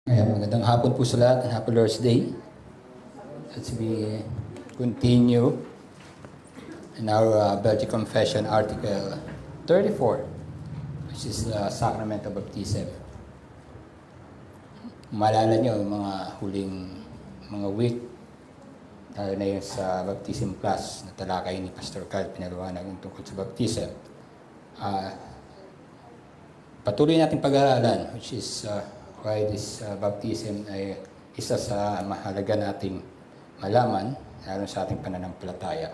Ayan, magandang hapon po sa lahat and Happy Lord's Day. As we continue in our Belgic Confession Article 34, which is the Sacrament of Baptism. Maalala nyo yung mga huling mga week, lalo na yung sa baptism class na talakay ni Pastor Carl, pinaliwanag yung tungkol sa baptism. Patuloy natin pag-aaralan, which is why this baptism ay isa sa mahalaga nating malaman, lalo sa ating pananampalataya.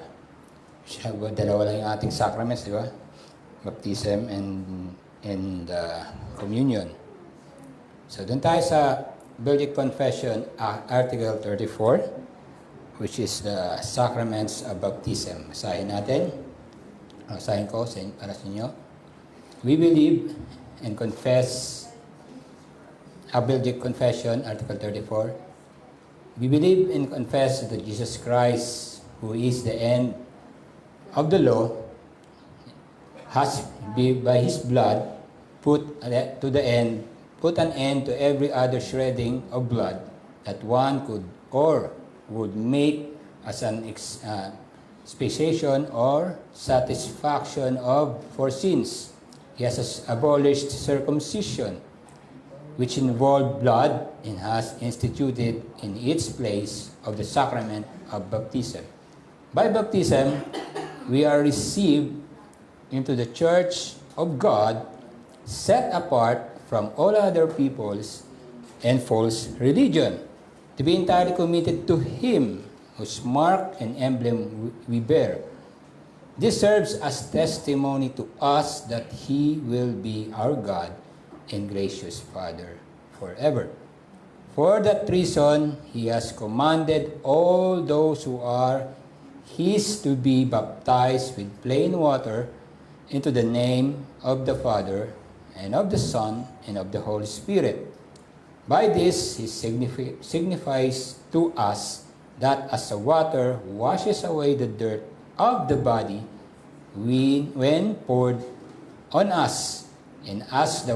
Dalawa lang yung ating sacraments, di ba? Baptism and communion. So, doon tayo sa Belgic Confession, Article 34, which is the sacraments of baptism. Basahin natin. Basahin ko para sa inyo. We believe and confess a Belgic Confession, Article 34. We believe and confess that Jesus Christ, who is the end of the law, has by His blood put an end to every other shedding of blood that one could or would make as an expiation or satisfaction for sins. He has abolished circumcision, which involved blood, and has instituted in its place of the sacrament of baptism. By baptism, we are received into the Church of God, set apart from all other peoples and false religion, to be entirely committed to Him whose mark and emblem we bear. This serves as testimony to us that He will be our God and gracious Father forever. For that reason, He has commanded all those who are His to be baptized with plain water into the name of the Father, and of the Son, and of the Holy Spirit. By this, He signifies to us that as the water washes away the dirt of the body when poured on us, and as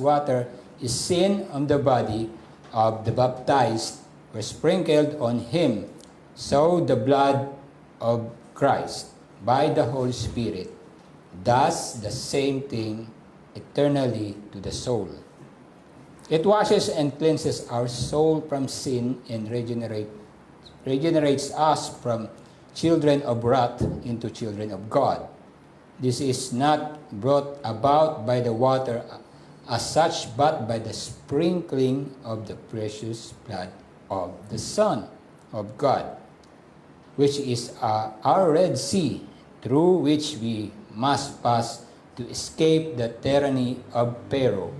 water is seen on the body of the baptized were sprinkled on him, so the blood of Christ by the Holy Spirit does the same thing eternally to the soul. It washes and cleanses our soul from sin and regenerates us from children of wrath into children of God. This is not brought about by the water as such, but by the sprinkling of the precious blood of the Son of God, which is our Red Sea, through which we must pass to escape the tyranny of Pharaoh,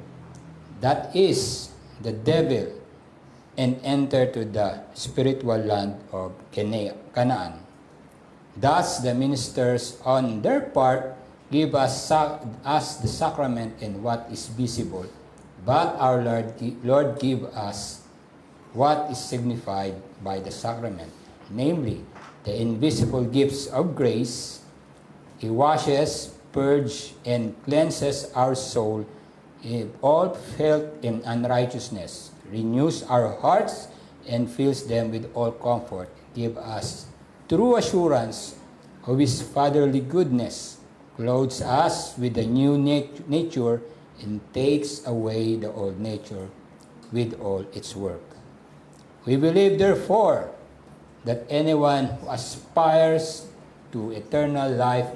that is, the devil, and enter to the spiritual land of Canaan. Thus, the ministers on their part give us the sacrament and what is visible, but our Lord give us what is signified by the sacrament, namely, the invisible gifts of grace. He washes, purges, and cleanses our soul in all filth and unrighteousness, renews our hearts, and fills them with all comfort, give us true assurance of His fatherly goodness, clothes us with the new nature, and takes away the old nature with all its work. We believe, therefore, that anyone who aspires to eternal life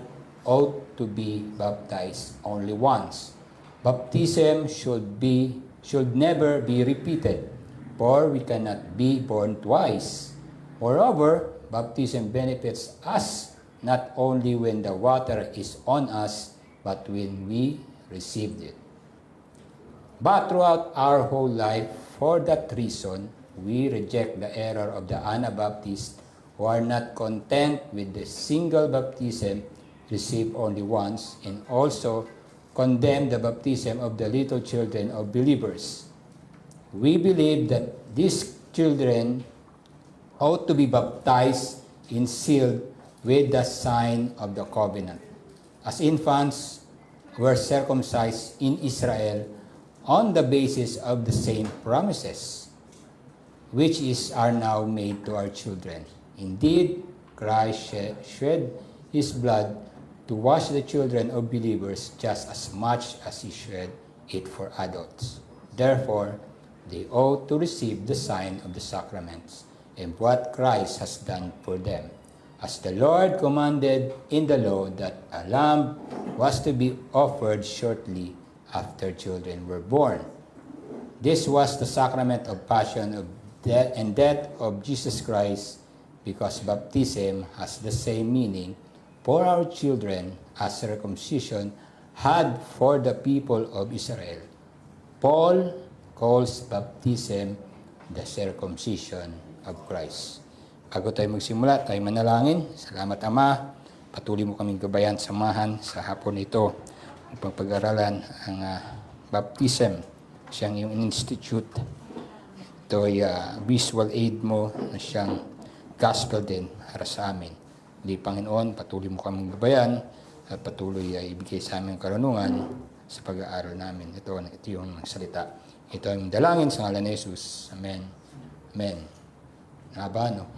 ought to be baptized only once. Baptism should never be repeated, for we cannot be born twice. Moreover, baptism benefits us not only when the water is on us, but when we received it. But throughout our whole life, for that reason, we reject the error of the Anabaptists who are not content with the single baptism received only once, and also condemn the baptism of the little children of believers. We believe that these children ought to be baptized and sealed with the sign of the covenant. As infants were circumcised in Israel on the basis of the same promises, which are now made to our children. Indeed, Christ shed his blood to wash the children of believers just as much as he shed it for adults. Therefore, they ought to receive the sign of the sacraments and what Christ has done for them. As the Lord commanded in the law that a lamb was to be offered shortly after children were born. This was the sacrament of passion of death and death of Jesus Christ, because baptism has the same meaning for our children as circumcision had for the people of Israel. Paul calls baptism the circumcision of Christ. Bago tayo magsimula, tayo manalangin. Salamat Ama, patuloy mo kaming gabayan, samahan sa hapon ito upang pag-aralan ang baptism, siyang iyong institute. Ito ay visual aid mo na siyang gospel din para sa amin. Hindi, Panginoon, patuloy mo kaming gabayan at patuloy ibigay sa amin karunungan sa pag-aaral namin. Ito yung salita. Ito ang dalangin sa ngalan ni Jesus. Amen. Amen. Haba, no?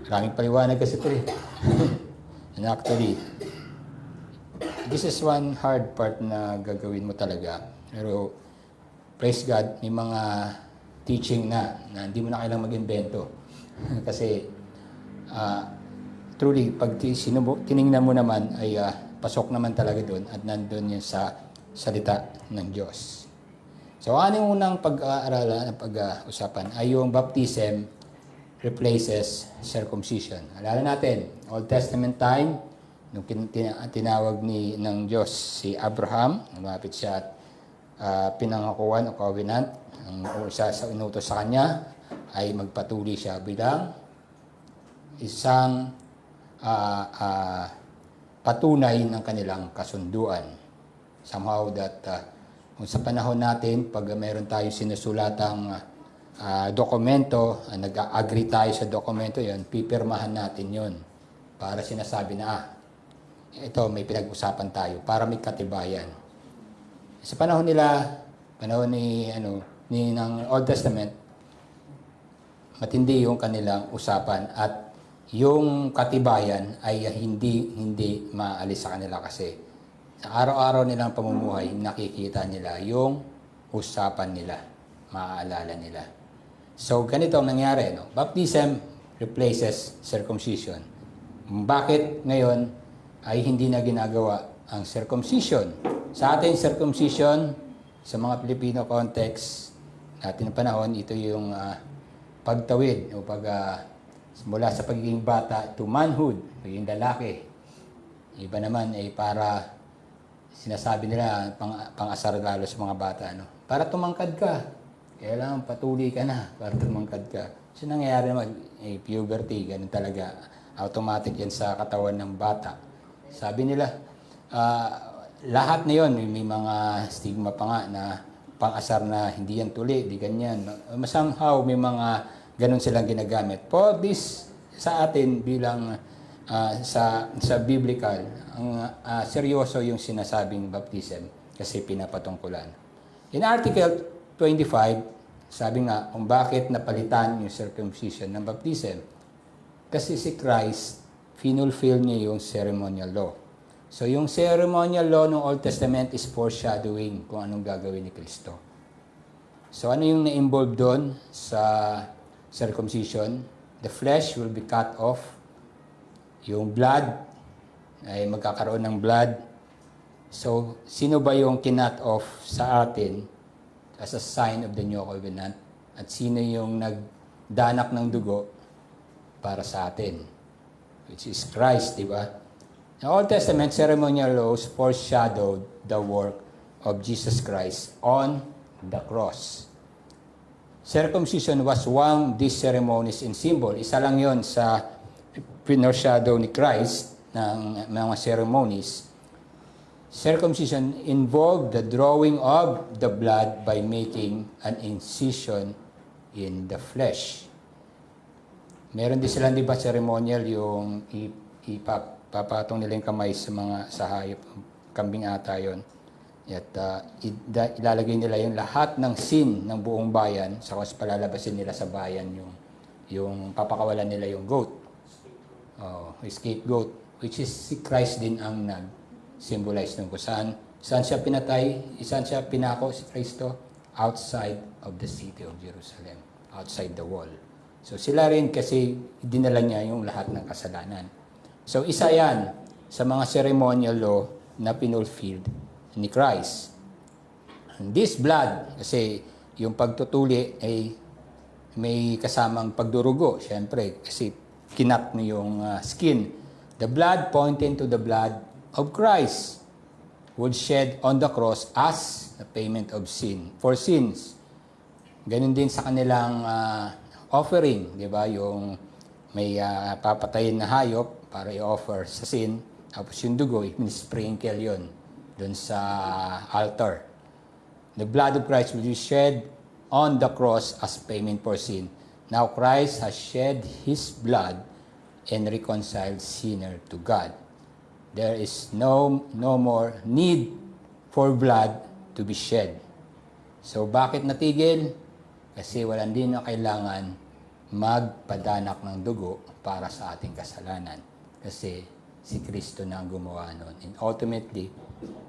Maraming paliwanag kasi ito eh. And actually, this is one hard part na gagawin mo talaga. Pero, praise God, may mga teaching na hindi mo na kailangang mag-invento. Kasi, truly, pag tinignan mo naman, ay pasok naman talaga doon at nandun yun sa salita ng Diyos. So, ano yung unang pag-aaralan, pag-usapan ay yung baptism replaces circumcision. Alala natin, Old Testament time, nung tinawag ng Diyos si Abraham, lumapit siya at pinangakuan o covenant, ang isa sa inutos sa kanya ay magpatuloy siya bilang isang patunay ng kanilang kasunduan. Somehow that kung sa panahon natin, pag mayroon tayong sinusulatang dokumento, nag-agree tayo sa dokumento yon, pipirmahan natin yon para sinasabi na ito may pinag-usapan tayo para may katibayan. Sa panahon ng Old Testament, matindi yung kanilang usapan at yung katibayan ay hindi maalis sa kanila kasi sa araw-araw nilang pamumuhay nakikita nila yung usapan nila, maaalala nila. So, ganito ang nangyari. No? Baptism replaces circumcision. Bakit ngayon ay hindi na ginagawa ang circumcision? Sa ating circumcision, sa mga Pilipino context natin ng panahon, ito yung pagtawid o mula sa pagiging bata to manhood, pagiging lalaki. Iba naman ay para sinasabi nila pang-asar lalo sa mga bata. No? Para tumangkad ka. Kailangan patuloy ka na para tumangkad ka. So, nangyayari naman, puberty, ganun talaga. Automatic yan sa katawan ng bata. Sabi nila, lahat na yon may mga stigma pa nga na pang-asar na hindi yan tuli, di ganyan. Somehow, may mga ganun silang ginagamit. For this, sa atin bilang sa biblical, ang seryoso yung sinasabing baptism kasi pinapatungkulan. In Article 25, sabi nga kung bakit napalitan yung circumcision ng baptism. Kasi si Christ, finulfill niya yung ceremonial law. So yung ceremonial law ng Old Testament is foreshadowing kung anong gagawin ni Kristo. So ano yung na-involve doon sa circumcision? The flesh will be cut off. Yung blood, ay magkakaroon ng blood. So sino ba yung kinut off sa atin as a sign of the new covenant? At sino yung nagdanak ng dugo para sa atin? Which is Christ, di ba? The Old Testament ceremonial laws foreshadowed the work of Jesus Christ on the cross. Circumcision was one of these ceremonies in symbol. Isa lang yon sa pinoshadow ni Christ ng mga ceremonies. Circumcision involved the drawing of the blood by making an incision in the flesh. Meron din silang, di ba, ceremonial yung ipapatong nila yung kamay sa hayop, kambing ata yun. At ilalagay nila yung lahat ng sin ng buong bayan, sa palalabasin nila sa bayan yung papakawalan nila yung goat. Scapegoat, which is si Christ din ang nag-symbolize ng kung saan siya pinatay, saan siya pinako si Kristo? Outside of the city of Jerusalem, outside the wall. So sila rin kasi dinala niya yung lahat ng kasalanan. So isa yan sa mga ceremonial law na pinulfilled ni Christ. And this blood, kasi yung pagtutuli ay may kasamang pagdurugo, syempre, kasi kinat mo yung skin. The blood pointing to the blood of Christ would shed on the cross as a payment of sin, for sins. Ganun din sa kanilang offering, di ba? Yung may papatayin na hayop para i-offer sa sin, tapos yung dugo, i-sprinkle yun doon sa altar. The blood of Christ will be shed on the cross as payment for sin. Now Christ has shed His blood and reconciled sinner to God. There is no more need for blood to be shed. So bakit natigil? Kasi walang din na kailangan magpadanak ng dugo para sa ating kasalanan. Kasi si Kristo na ang gumawa nun. And ultimately,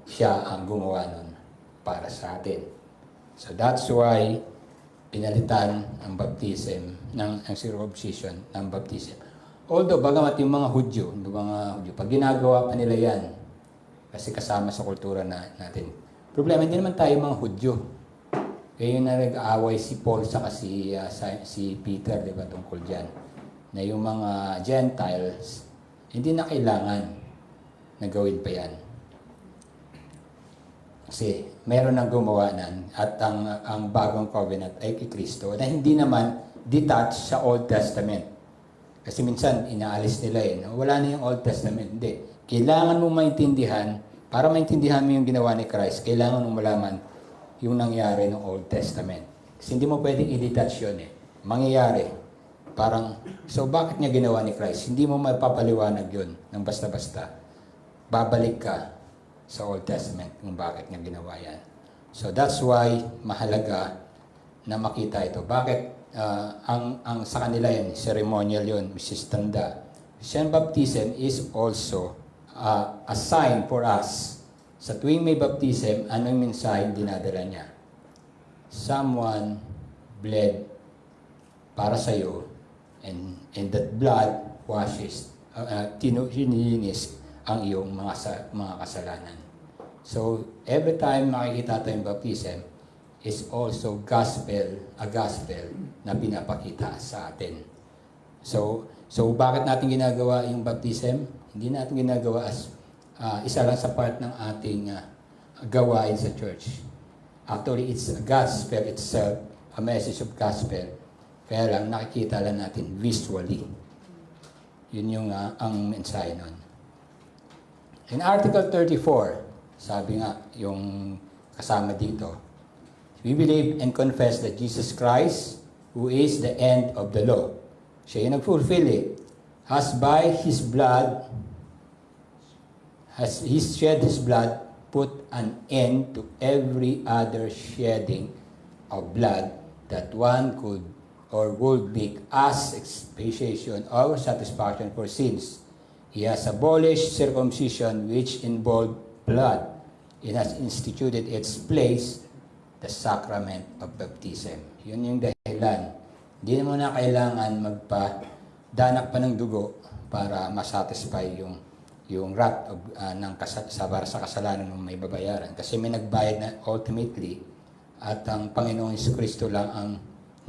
siya ang gumawa nun para sa atin. So that's why pinalitan ang baptism, ang circumcision ng baptism. Although, bagamat yung mga Hudyo, pag ginagawa pa nila yan, kasi kasama sa kultura natin. Problema, hindi naman tayo mga Hudyo. Kaya yung nag-aaway si Paul sa si Peter, di ba, tungkol dyan. Na yung mga Gentiles, hindi na kailangan na gawin pa yan. Kasi meron nang gumawa nan at ang bagong covenant ay kay Kristo na hindi naman detached sa Old Testament. Kasi minsan inaalis nila wala na yung Old Testament. Hindi. Kailangan mo maintindihan, para maintindihan mo yung ginawa ni Christ, kailangan mo malaman yung nangyari ng Old Testament. Kasi hindi mo pwedeng i-detach yun Mangyayari. Parang, so bakit niya ginawa ni Christ? Hindi mo mapapaliwanag yun ng basta-basta. Babalik ka sa Old Testament kung bakit niya ginawa yan. So that's why mahalaga na makita ito. Bakit ang sa kanila yan, ceremonial yun, which is tanda. Christian baptism is also a sign for us. Sa tuwing may baptism, anong mensahe dinadala niya? Someone bled para sa iyo, and that blood washes, tinilinis ang iyong mga kasalanan. So, every time makikita tayong baptism, is also a gospel na pinapakita sa atin. So bakit natin ginagawa yung baptism? Hindi natin ginagawa as isa lang sa part ng ating gawain sa church. Actually, it's a gospel itself, a message of gospel. Kaya lang, nakikita lang natin visually. Yun yung ang mensahe nun. In Article 34, sabi nga, yung kasama dito, we believe and confess that Jesus Christ, who is the end of the law, siya yung nag-fulfill has by His blood, has He shed His blood, put an end to every other shedding of blood that one could or would make as expiation or satisfaction for sins. He has abolished circumcision which involved blood. It has instituted its place, the sacrament of baptism. Yun yung dahilan. Hindi mo na kailangan magpadanak pa ng dugo para masatisfy yung wrath of, para sa kasalanan ng may babayaran. Kasi may nagbayad na ultimately at ang Panginoong Jesucristo lang ang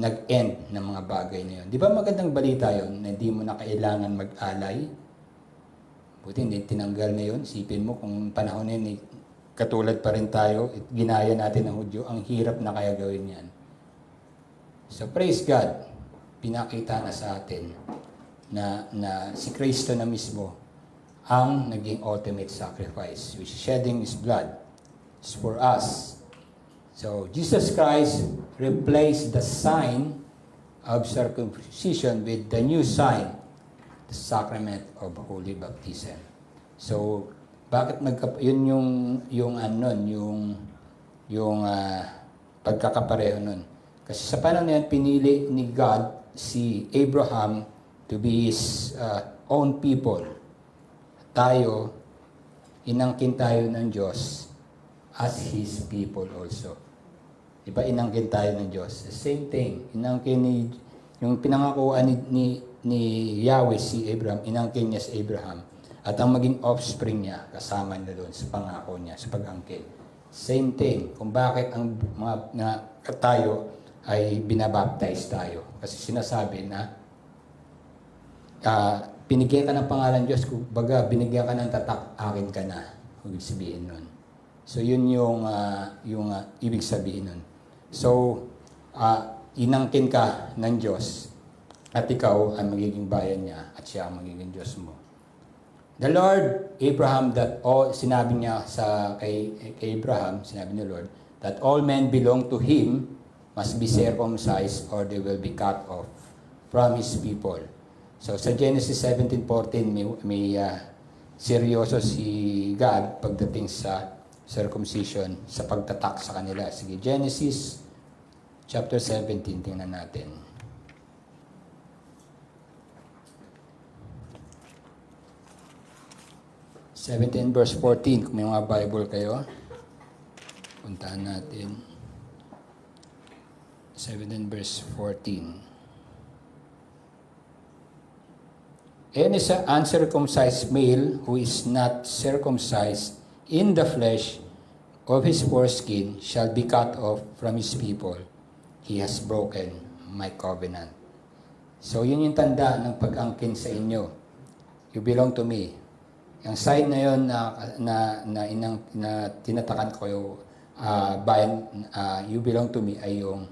nag-end ng mga bagay na yun. Di ba magandang balita yun na hindi mo na kailangan mag-alay? Buti hindi tinanggal na yun. Isipin mo kung panahon na yun, katulad pa rin tayo, ginaya natin ng Hudyo, ang hirap na kaya gawin yan. So praise God, pinakita na sa atin na si Kristo na mismo ang naging ultimate sacrifice, which is shedding His blood is for us. So Jesus Christ replaced the sign of circumcision with the new sign, the sacrament of holy baptism. So Bakit yun yung ano yung pagkakapareho nun. Kasi sa panahon na yan, pinili ni God si Abraham to be his own people. Tayo, inangkin tayo ng Diyos as His people also. Diba, inangkin tayo ng Diyos. The same thing. Inangkin yung pinangakuan ni Yahweh si Abraham, inangkin niya si Abraham. At ang maging offspring niya, kasama niya doon sa pangako niya, sa pag-angkin. Same thing. Kung bakit ang mga tayo ay binabaptize tayo. Kasi sinasabi na binigyan ka ng pangalan Diyos, baga binigyan ka ng tatak, akin ka na. Ibig sabihin nun. So yun yung ibig sabihin nun. So, inangkin ka ng Diyos at ikaw ang magiging bayan niya at siya ang magiging Diyos mo. The Lord, Abraham, sinabi niya kay Abraham, sinabi ni Lord, that all men belong to Him must be circumcised or they will be cut off from His people. So sa Genesis 17:14 may seryoso si God pagdating sa circumcision, sa pagtatak sa kanila. Sige, Genesis chapter 17, tingnan natin. Verse 14, kung may mga Bible kayo, puntahan natin. 17 verse 14. Any uncircumcised male who is not circumcised in the flesh of his foreskin shall be cut off from his people. He has broken my covenant. So yun yung tanda ng pag-angkin sa inyo. You belong to me. Yung sign na yun na tinatakan ko yung you belong to me ay yung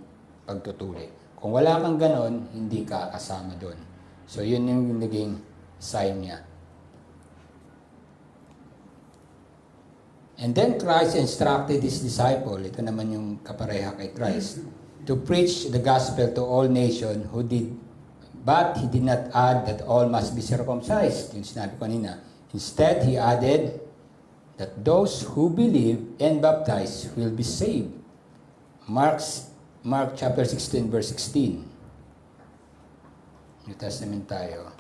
pagtutuli. Kung wala kang ganon, hindi ka kasama doon. So, yun yung naging sign niya. And then Christ instructed His disciple, ito naman yung kapareha kay Christ, to preach the gospel to all nations but He did not add that all must be circumcised. Yung sinabi ko kanina. Instead, He added that those who believe and baptize will be saved. Mark chapter 16, verse 16. New Testament tayo.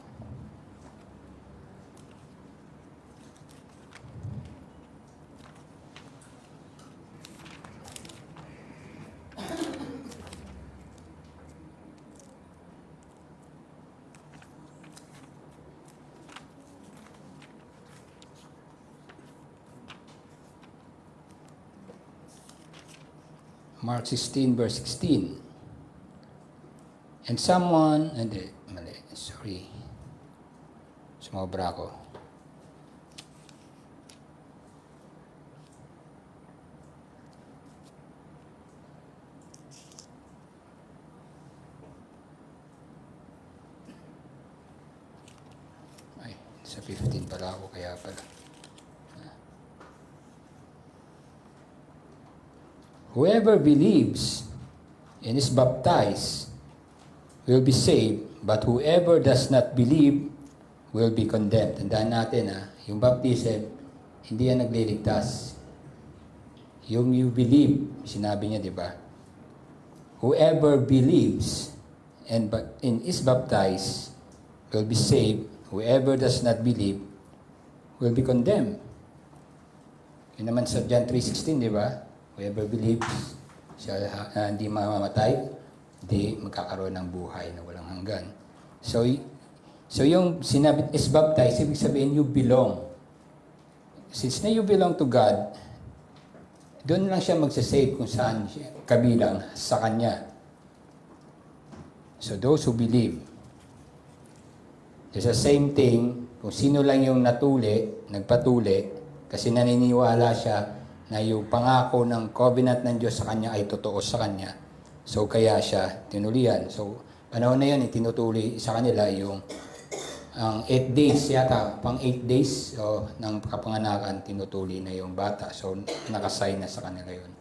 Mark 16, verse 16. And someone, sumobra ako. Ay, sa 15 pala ako, kaya pala. Whoever believes and is baptized will be saved, but whoever does not believe will be condemned. Tandaan natin yung baptism, hindi yan nagliligtas. Yung you believe, sinabi niya, di ba? Whoever believes and is baptized will be saved. Whoever does not believe will be condemned. Yun naman sa John 3:16, di ba? Whoever believes siya hindi mamamatay, hindi magkakaroon ng buhay na walang hanggan. So yung sinabi is baptized, ibig sabihin you belong. Since na you belong to God, doon lang siya magsasave kung saan siya kabilang sa Kanya. So those who believe. It's the same thing, kung sino lang yung nagpatuli, kasi naniniwala siya na yung pangako ng covenant ng Diyos sa Kanya ay totoo sa Kanya. So, kaya siya tinulian. So, panahon na yun, itinutuli sa kanila yung 8 days yata, pang 8 days ng kapanganakan, tinutuli na yung bata. So, nakasign na sa kanila yun.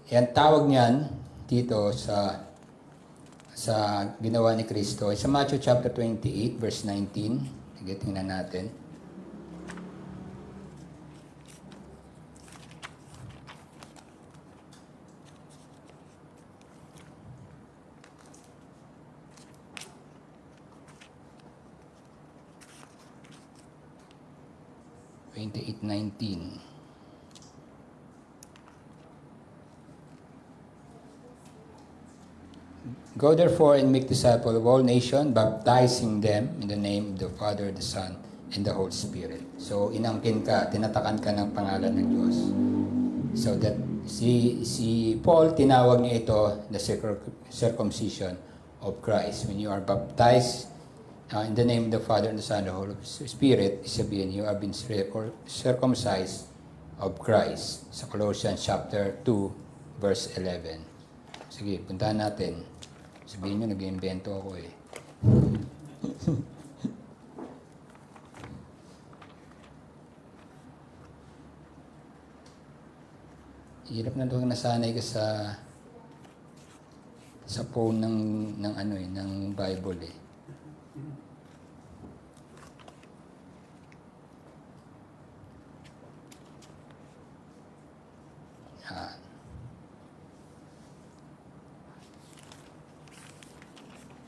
Yan, tawag niyan dito sa ginawa ni Kristo. Sa Matthew chapter 28, verse 19. Sige, tingnan natin. (28:19). Go therefore and make disciples of all nations, baptizing them in the name of the Father, the Son, and the Holy Spirit. So, inangkin ka, tinatakan ka ng pangalan ng Diyos. So that si Paul, tinawag niya ito the circumcision of Christ. When you are baptized in the name of the Father, and the Son, and the Holy Spirit, sabihin, you have been circumcised of Christ. Sa Colossians chapter 2, verse 11. Sige, puntahan natin. Sabihin nyo, nag-iimbento ako eh. Hirap na doon nasanay ka sa phone ng Bible eh.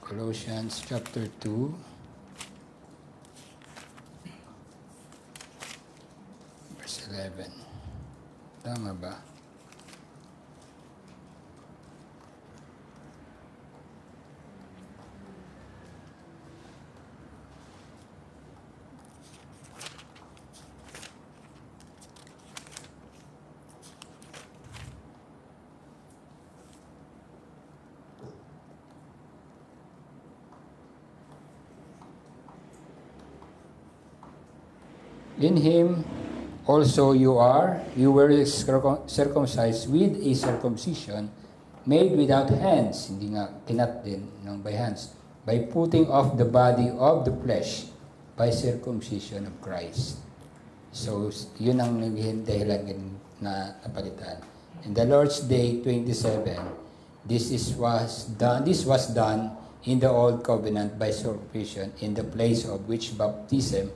Colossians chapter 2, verse 11. Tama ba? In him also you were circumcised with a circumcision made without hands, hindi nga kinat din ng by hands, by putting off the body of the flesh by circumcision of Christ. So, yun ang naging dahilan na napalitan. In the Lord's Day 27, this was done in the old covenant by circumcision, in the place of which baptism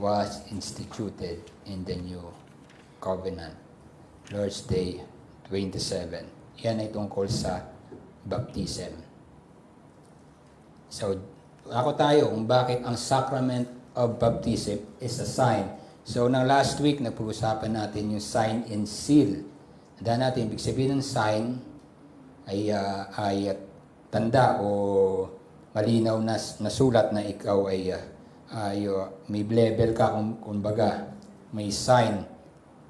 was instituted in the new covenant. Lord's Day 27. Yan ay tungkol sa baptism. So, ako tayo kung bakit ang sacrament of baptism is a sign. So, nang last week, napag-usapan natin yung sign and seal. Handa natin, ibig sabihin ng sign ay tanda o malinaw na sulat na ikaw ay may label ka, kumbaga, may sign.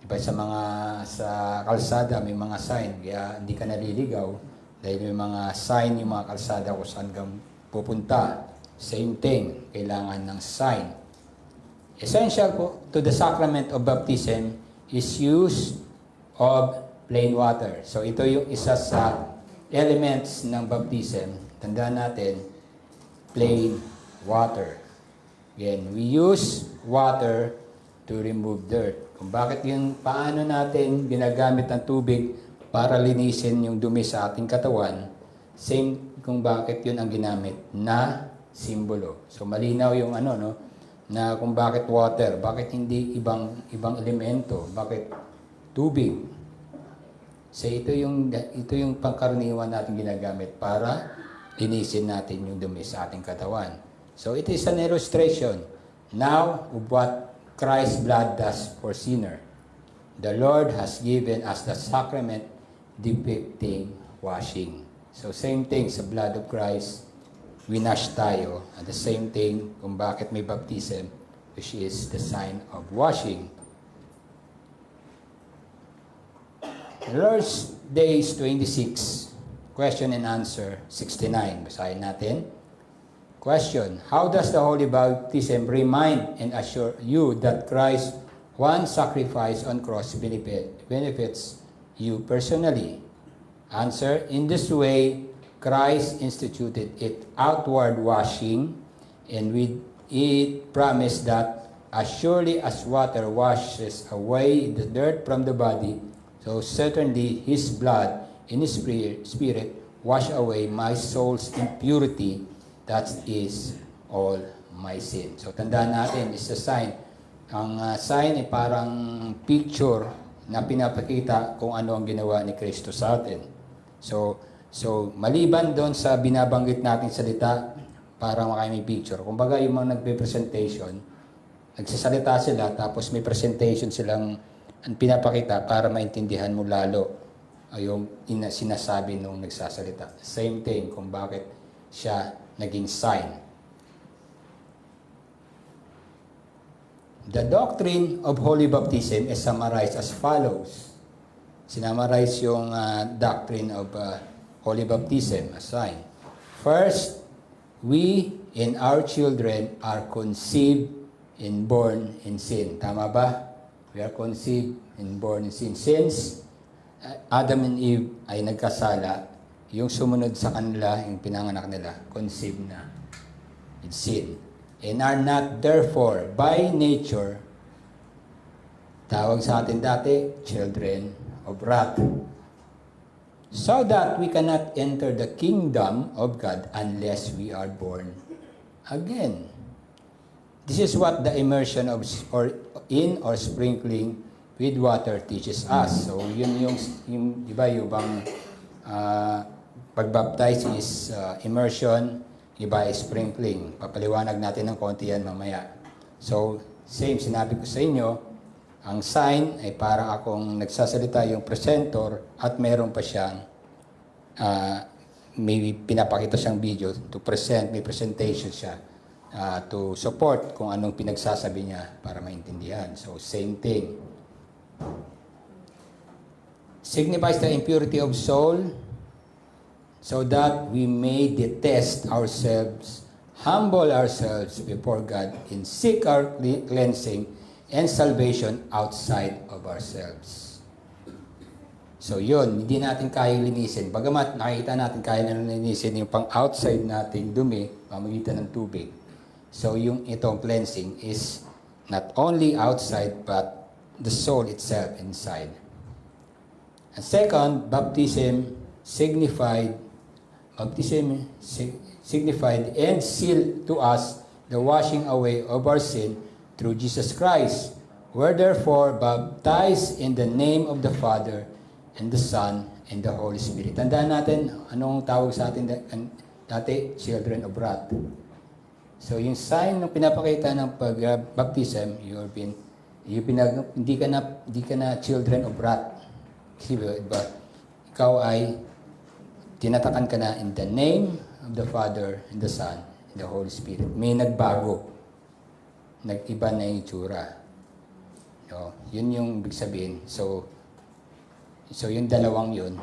Diba sa kalsada may mga sign, kaya hindi ka naliligaw dahil may mga sign yung mga kalsada kung saan ka pupunta. Same thing, kailangan ng sign. Essential po to the sacrament of baptism is use of plain water. So ito yung isa sa elements ng baptism. Tandaan natin, plain water. Again, we use water to remove dirt. Kung bakit yung paano natin ginagamit ang tubig para linisin yung dumi sa ating katawan, same kung bakit yun ang ginamit na simbolo. So malinaw yung na kung bakit water, bakit hindi ibang elemento, bakit tubig. So ito yung pangkaraniwan natin ginagamit para linisin natin yung dumi sa ating katawan. So it is an illustration now of what Christ's blood does for sinner. The Lord has given us the sacrament depicting washing. So same thing sa blood of Christ, winash tayo. At the same thing kung bakit may baptism, which is the sign of washing. Lord's Days 26, question and answer 69. Basahin natin. Question: how does the Holy Baptism remind and assure you that Christ's one sacrifice on cross benefits you personally? Answer: in this way, Christ instituted it outward washing, and with it promised that as surely as water washes away the dirt from the body, so certainly His blood in His spirit wash away my soul's impurity. That is all my sin. So tandaan natin, is a sign. Ang sign ay parang picture na pinapakita kung ano ang ginawa ni Kristo sa atin. So maliban doon sa binabanggit nating salita, parang may picture. Kumbaga yung mga nagpe-presentation, nagsasalita sila, tapos may presentation silang pinapakita para maintindihan mo lalo yung sinasabi nung nagsasalita. Same thing kung bakit siya naging sign. The doctrine of holy baptism is summarized as follows. Sinamarize yung doctrine of holy baptism as sign. First, we and our children are conceived and born in sin. Tama ba? We are conceived and born in sin. Since Adam and Eve ay nagkasala, yung sumunod sa kanila, yung pinanganak nila, conceived na in sin. And are not therefore by nature, tawag sa atin dati, children of wrath. So that we cannot enter the kingdom of God unless we are born again. This is what the immersion of or sprinkling with water teaches us. So yun yung di ba yung bang pagbaptize is immersion, iba is sprinkling. Papaliwanag natin ng konti yan mamaya. So same sinabi ko sa inyo, ang sign ay para akong nagsasalita yung presenter at meron pa siyang may pinapakita siyang video to present, may presentation siya to support kung anong pinagsasabi niya para maintindihan. So same thing. Signifies the impurity of soul so that we may detest ourselves, humble ourselves before God, and seek our cleansing and salvation outside of ourselves. So yun, hindi natin kayang linisin. Bagamat nakikita natin kaya na linisin yung pang-outside nating dumi, pamagitan ng tubig. So yung itong cleansing is not only outside but the soul itself inside. And second, baptism signified and sealed to us the washing away of our sin through Jesus Christ. We're therefore baptized in the name of the Father and the Son and the Holy Spirit. Tandaan natin, anong tawag sa atin dati? Children of wrath. So yung sign na pinapakita ng pag-baptism, hindi ka na children of wrath. Kasi ba, ikaw ay tinatakan ka na in the name of the Father and the Son and the Holy Spirit. May nagbago. Nag-iba na yung itsura. So, yun yung ibig sabihin. So yung dalawang yun,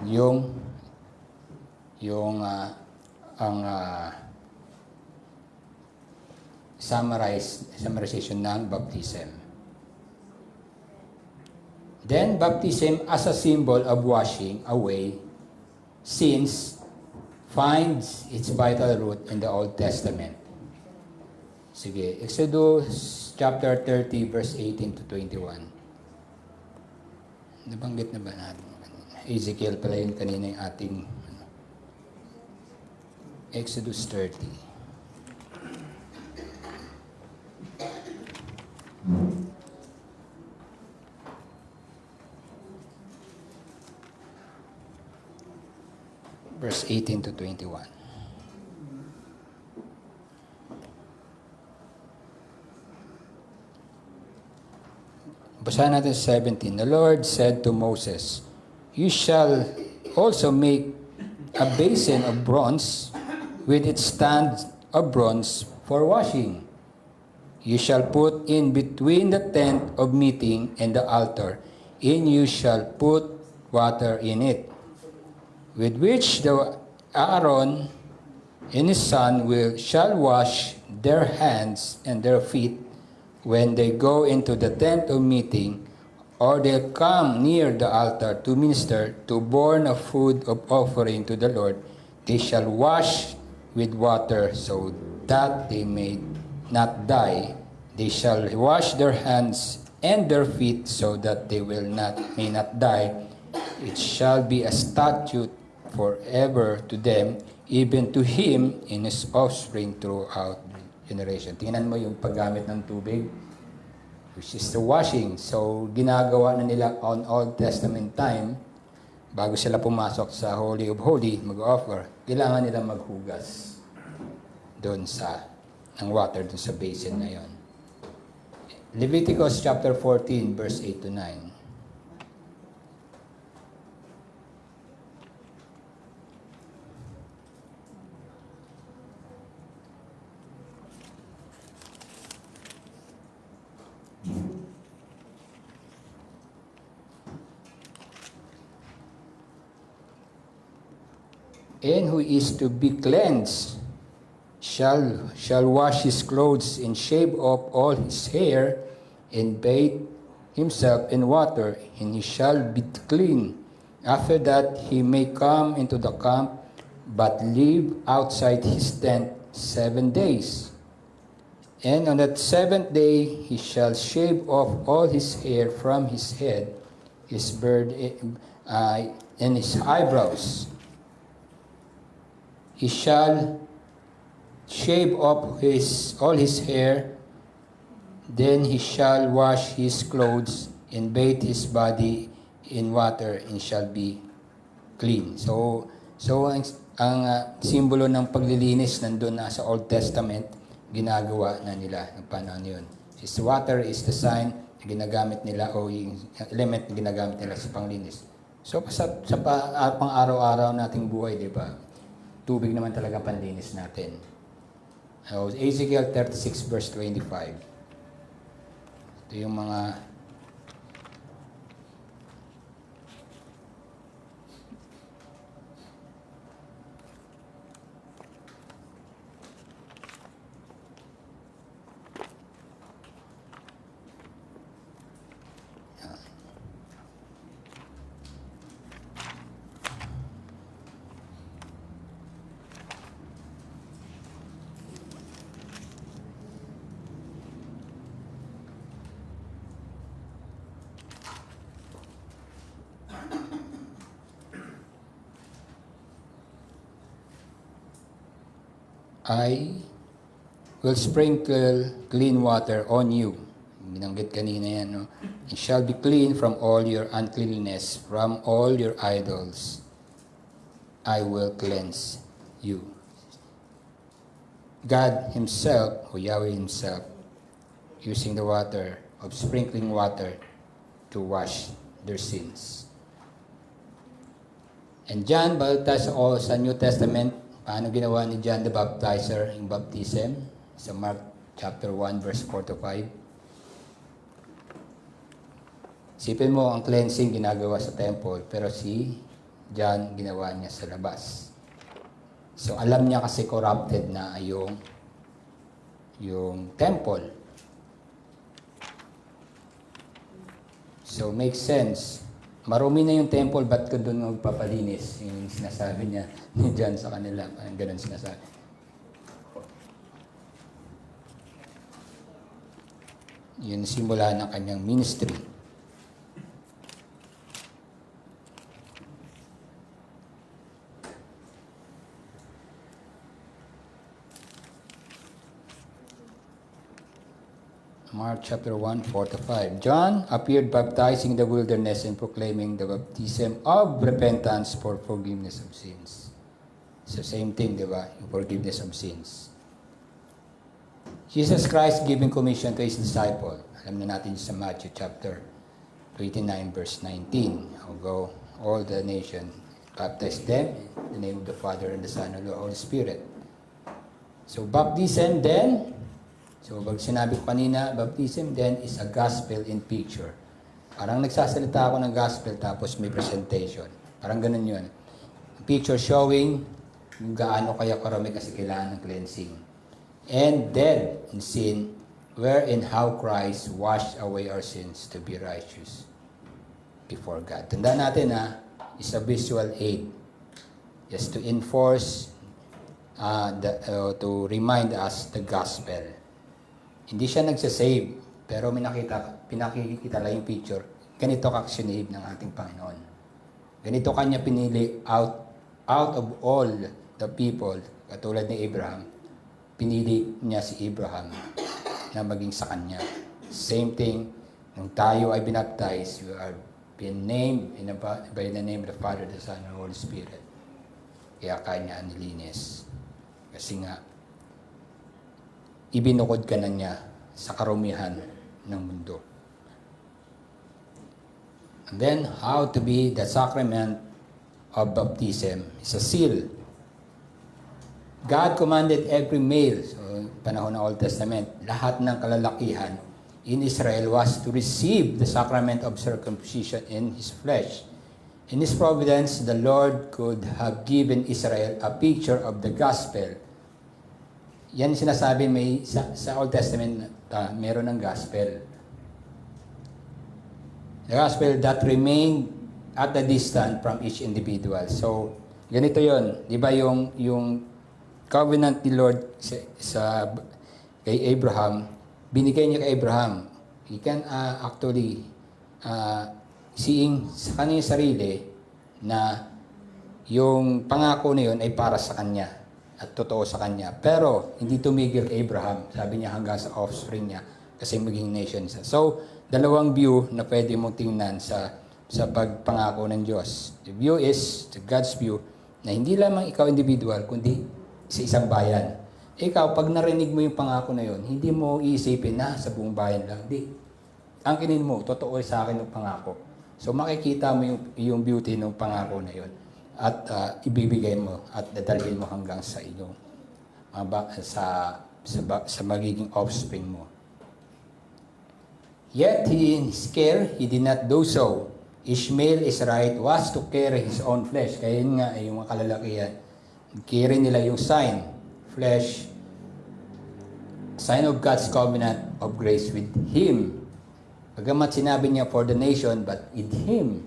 summarization ng baptism. Then, baptism as a symbol of washing away sins finds its vital root in the Old Testament. Sige, Exodus chapter 30, verse 18 to 21. Nabanggit na ba natin? Ezekiel pala yun kanina yung ating Exodus 30. Verse 18 to 21. Basahin natin 17. The Lord said to Moses, "You shall also make a basin of bronze with its stand of bronze for washing. You shall put in between the tent of meeting and the altar, and you shall put water in it, with which Aaron and his son shall wash their hands and their feet when they go into the tent of meeting, or they come near the altar to minister, to burn a food of offering to the Lord. They shall wash with water so that they may not die. They shall wash their hands and their feet so that they may not die. It shall be a statute forever to them, even to him and his offspring throughout generation. Tingnan mo yung paggamit ng tubig, which is the washing. So, ginagawa na nila on Old Testament time, bago sila pumasok sa Holy of Holy, mag-offer, kailangan nila maghugas doon sa ng water doon sa basin na yon. Leviticus chapter 14, verse 8 to 9. And who is to be cleansed shall wash his clothes and shave off all his hair and bathe himself in water, and he shall be clean. After that he may come into the camp, but live outside his tent 7 days. And on that 7th day he shall shave off all his hair from his head, his beard, and his eyebrows. He shall shave off all his hair, then he shall wash his clothes and bathe his body in water and shall be clean. So ang simbolo ng paglilinis nandun na sa Old Testament, ginagawa na nila ng panahon yun. His water is the sign na ginagamit nila o yung element na ginagamit nila sa panglinis. So sa pang-araw-araw nating buhay, di ba? Tubig naman talaga panlinis natin. Ezekiel 36 verse 25. Ito yung mga I will sprinkle clean water on you. Binanggit kanina yan, no? And shall be clean from all your uncleanness, from all your idols. I will cleanse you. God Himself, or Yahweh Himself, using the water of sprinkling water to wash their sins. And John baptized all sa New Testament. Paano ginawa ni John the Baptizer yung baptism? Sa Mark chapter 1 verse 4 to 5. Isipin mo, ang cleansing ginagawa sa temple, pero si John ginawa niya sa labas. So alam niya kasi corrupted na yung temple. So makes sense. Marumi na yung temple, ba't ka doon magpapalinis? Yung sinasabi niya ni John sa kanila. Parang ganun sinasabi. Yun simula ng kanyang ministry. Mark chapter 1, 4 to 5. John appeared baptizing the wilderness and proclaiming the baptism of repentance for forgiveness of sins. So same thing, di ba? Yung forgiveness of sins. Jesus Christ giving commission to His disciple. Alam na natin sa Matthew chapter 29 verse 19. I'll go all the nation, baptize them in the name of the Father and the Son and the Holy Spirit. So baptism then, so pag sinabi ko kanina, baptism then is a gospel in picture. Parang nagsasalita ako ng gospel tapos may presentation. Parang ganun yun. Picture showing kung gaano kaya karami kasi kailangan ng cleansing. And dead in sin, wherein how Christ washed away our sins to be righteous before God. Tandaan natin is a visual aid. Just to enforce, to remind us the gospel. Hindi siya nagsasave, pero pinakikita lang yung picture. Ganito ka-sinave ng ating Panginoon. Ganito kanya pinili out of all the people, katulad ni Abraham, pinili niya si Abraham na maging sa kanya. Same thing, nung tayo ay binaptize, you are being named by the name of the Father, the Son, and the Holy Spirit. Kaya kanya nilinis. Kasi nga, ibinukod ka na niya sa karumihan ng mundo. And then, how to be the sacrament of baptism is a seal. God commanded every male, so panahon ng Old Testament, lahat ng kalalakihan in Israel was to receive the sacrament of circumcision in his flesh. In his providence, the Lord could have given Israel a picture of the gospel. Yan sinasabi sa Old Testament, meron ng gospel. The gospel that remained at a distance from each individual. So, ganito yon, di ba yung covenant ni Lord kay Abraham, binigay niya kay Abraham. He can actually seeing sa kanyang sarili na yung pangako na yun ay para sa kanya at totoo sa kanya. Pero hindi tumigil kay Abraham. Sabi niya hanggang sa offspring niya kasi maging nation siya. So, dalawang view na pwede mong tingnan sa pagpangako ng Diyos. The view is, the God's view, na hindi lamang ikaw individual, kundi sa isang bayan. Ikaw, pag narinig mo yung pangako na yun, hindi mo iisipin na sa buong bayan lang. Hindi. Angkinin mo, totoo sa akin yung pangako. So makikita mo yung beauty ng pangako na yun. At ibibigay mo at dadalhin mo hanggang sa iyong sa magiging offspring mo. Yet in his care, he did not do so. Ishmael, Israelite, was to carry his own flesh. Kaya yun nga, yung mga kalalakihan, carry nila yung sign, flesh, sign of God's covenant of grace with Him. Bagamat sinabi niya for the nation, but with Him.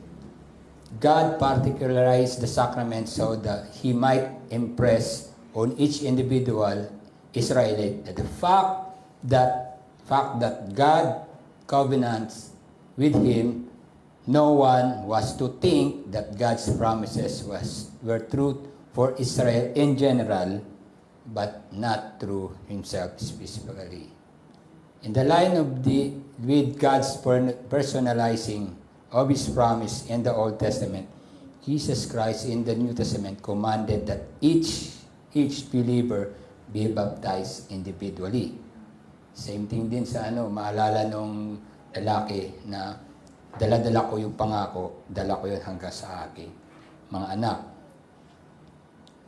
God particularized the sacrament so that He might impress on each individual Israelite that the fact that God covenants with him, no one was to think that God's promises were true for Israel in general, but not through himself specifically. In the line of with God's personalizing of his promise in the Old Testament, Jesus Christ in the New Testament commanded that each believer be baptized individually. Same thing din sa maalala nung lalaki na dala-dala ko yung pangako, dala ko yun hanggang sa aking mga anak.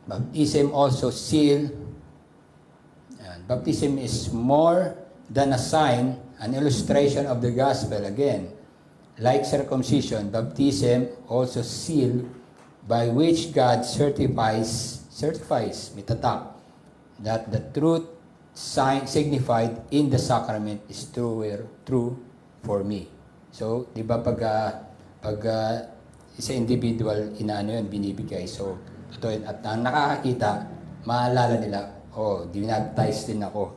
Baptism also seal. Baptism is more than a sign, an illustration of the gospel. Again, like circumcision, baptism also seal by which God certifies, mitatak, that the truth signified in the sacrament is true for me. So, di ba pag isa individual yun, binibigay. So, totoo yun. At ang nakakakita, maalala nila, dinabaptize din ako.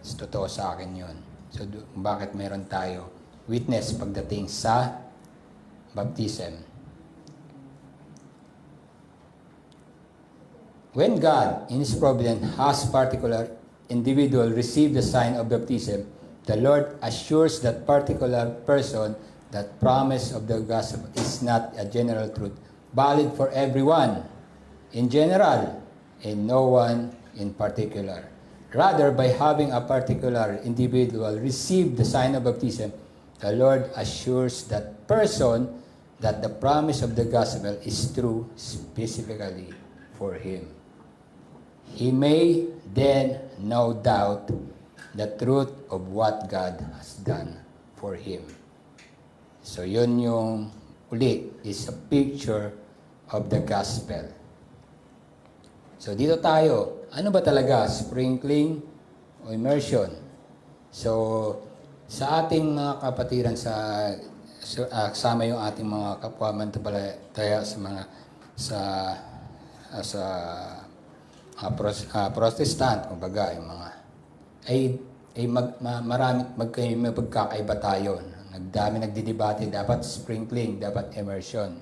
So, totoo sa akin yun. So, bakit meron tayo witness pagdating sa baptism? When God, in His providence, has particular individual receive the sign of baptism, the Lord assures that particular person that promise of the gospel is not a general truth, valid for everyone in general, and no one in particular. Rather, by having a particular individual receive the sign of baptism, the Lord assures that person that the promise of the gospel is true specifically for him. He may then no doubt the truth of what God has done for him. So yun yung uli, is a picture of the gospel. So dito tayo, ano ba talaga? Sprinkling o immersion? So sa ating mga kapatiran kasama yung ating mga kapwa mananampalataya sa Protestant, kumbaga, yung mga may pagkakaiba tayo. Nagdidebate, dapat sprinkling, dapat immersion.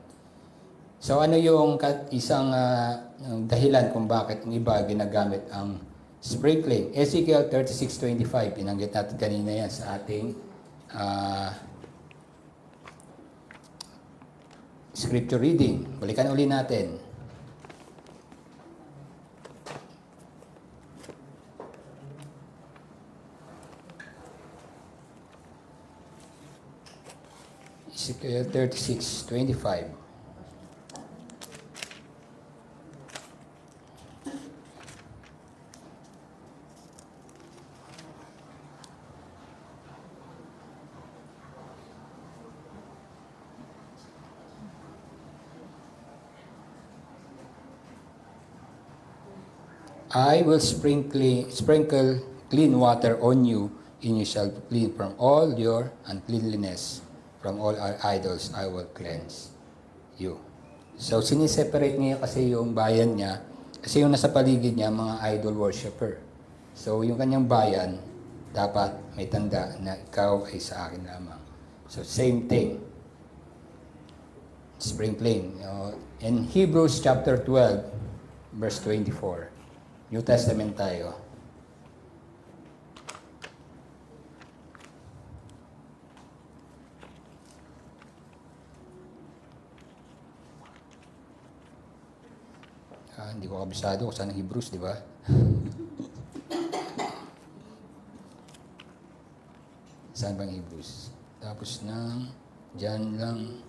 So ano yung isang dahilan kung bakit ang iba ginagamit ang Sprinkling. Ezekiel 36:25. Pinanggit natin kanina yan sa ating scripture reading. Balikan uli natin. Ezekiel 36:25. I will sprinkle clean water on you, and you shall be clean from all your uncleanliness. From all our idols, I will cleanse you. So, siniseparate niya kasi yung bayan niya, kasi yung nasa paligid niya, mga idol worshipper. So, yung kanyang bayan, dapat may tanda na ikaw ay sa akin lamang. So, same thing. Sprinkling. In Hebrews chapter 12, verse 24. New Testament tayo. Hindi ko kabisado kung saan ang Hebrews, di ba? Saan bang Hebrews? Tapos ng John lang.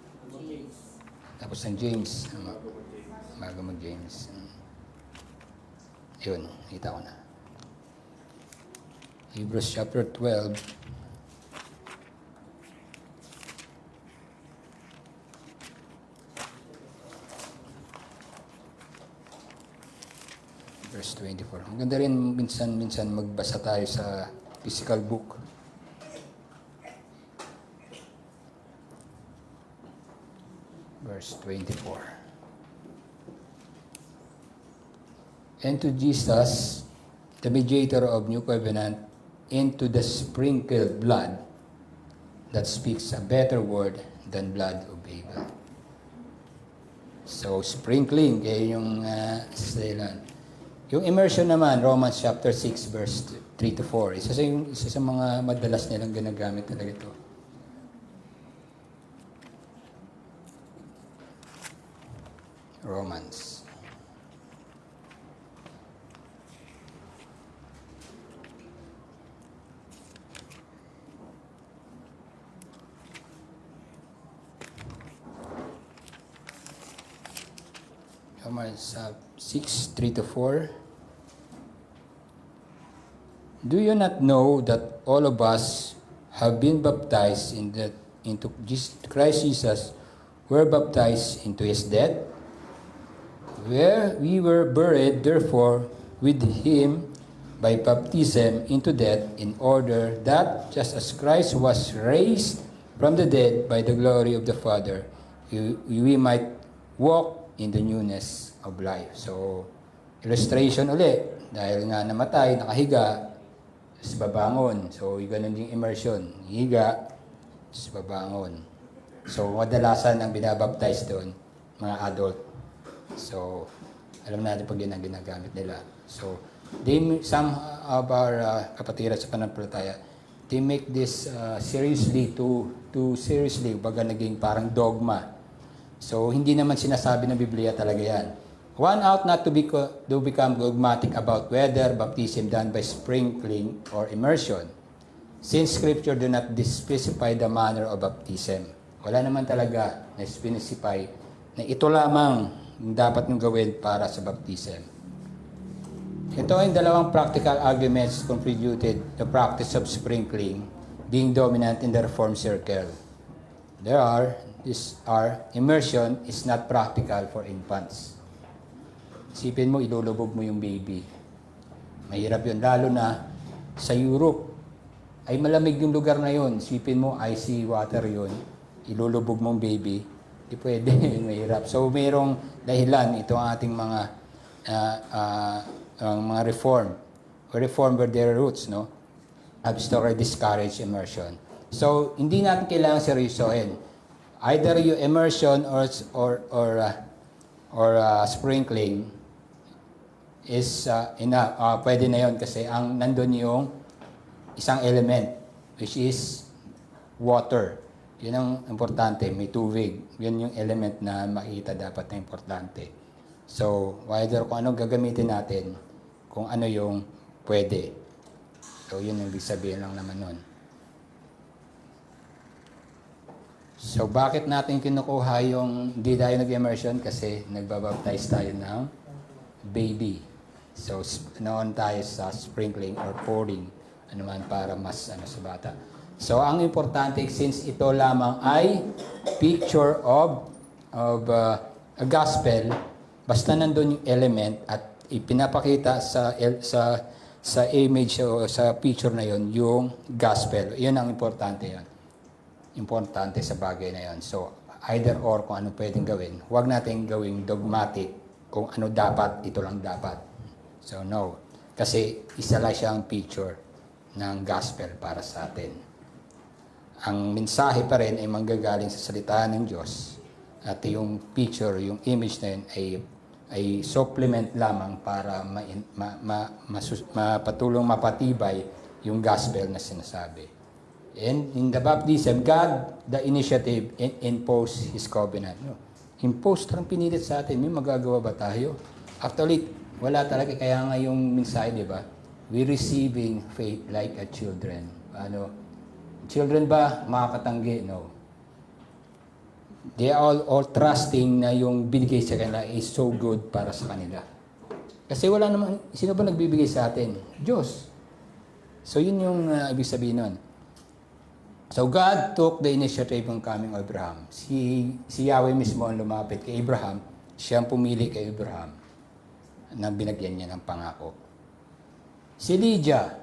Tapos ng James. Bago mag-James. Yun, kita ko na. Hebrews chapter 12. Verse 24. Ang ganda rin minsan magbasa tayo sa physical book. Verse 24. And to Jesus, the mediator of new covenant, into the sprinkled blood that speaks a better word than blood of Abel. So, sprinkling, yung selan. Yung immersion naman, Romans chapter 6, verse 3 to 4. Isa sa mga madalas nilang ginagamit talaga ito. Romans. Romans 6, 3 to 4. Do you not know that all of us have been baptized into Christ Jesus, were baptized into his death? Where we were buried, therefore, with him by baptism into death, in order that, just as Christ was raised from the dead by the glory of the Father, we might walk in the newness of life. So, illustration ulit. Dahil nga namatay, nakahiga, tapos babangon. So, ganun din immersion. Higa, tapos babangon. So, kadalasan ang binabaptize doon, mga adult. So, alam natin pag yun ang ginagamit nila. So, some of our kapatiran sa pananampalataya, they make this seriously, too seriously, baga naging parang dogma. So, hindi naman sinasabi ng Biblia talaga yan. One ought not to become dogmatic about whether baptism done by sprinkling or immersion, since Scripture do not specify the manner of baptism. Wala naman talaga na specify na ito lamang dapat nyung gawin para sa baptism. Ito ay dalawang practical arguments contributed the practice of sprinkling being dominant in the Reformed circle. Immersion is not practical for infants. Isipin mo, ilulubog mo yung baby. Mahirap yun, lalo na sa Europe. Ay malamig yung lugar na yun. Isipin mo, icy water yun. Ilulubog mong baby. Hindi pwede, mahirap. So, mayroong dahilan ito ang ating mga reform were their roots, no? Have historically discouraged immersion. So, hindi natin kailangan seryosohin. Either you immersion or sprinkling, is pwede na yon kasi ang nandun yung isang element, which is water. Yun ang importante, may tubig. Yun yung element na makita dapat na importante. So, whether kung anong gagamitin natin, kung ano yung pwede. So, yun yung ibig sabihin lang naman nun. So, bakit natin kinukuha yung, hindi tayo nag-immersion? Kasi nagbabaptize tayo ng baby. So, noon tayo sa sprinkling or pouring, ano man para mas sa bata. So, ang importante, since ito lamang ay picture of a gospel, basta nandun yung element at ipinapakita sa image o sa picture na yon yung gospel. Yun ang importante yon. Importante sa bagay na yon. So, either or kung ano pwedeng gawin. Huwag natin gawing dogmatic kung ano dapat, ito lang dapat. So, no. Kasi isa lang siyang picture ng gospel para sa atin. Ang mensahe pa rin ay manggagaling sa salita ng Diyos. At yung picture, yung image na yun ay supplement lamang para mapatulong mapatibay yung gospel na sinasabi. And in the baptism, God, the initiative, imposed His covenant. No? Imposed lang pinilit sa atin. May magagawa ba tayo? Actually, wala talaga. Kaya nga yung mensahe, di ba? We receiving faith like a children. Ano? Children ba makakatanggi? No. They are all trusting na yung binigay sa kanila is so good para sa kanila. Kasi wala naman, sino ba nagbibigay sa atin? Diyos. So yun yung ibig sabihin nun. So God took the initiative ng coming of Abraham. Si Yahweh mismo ang lumapit kay Abraham. Siya ang pumili kay Abraham na binagyan niya ng pangako. Si Lydia,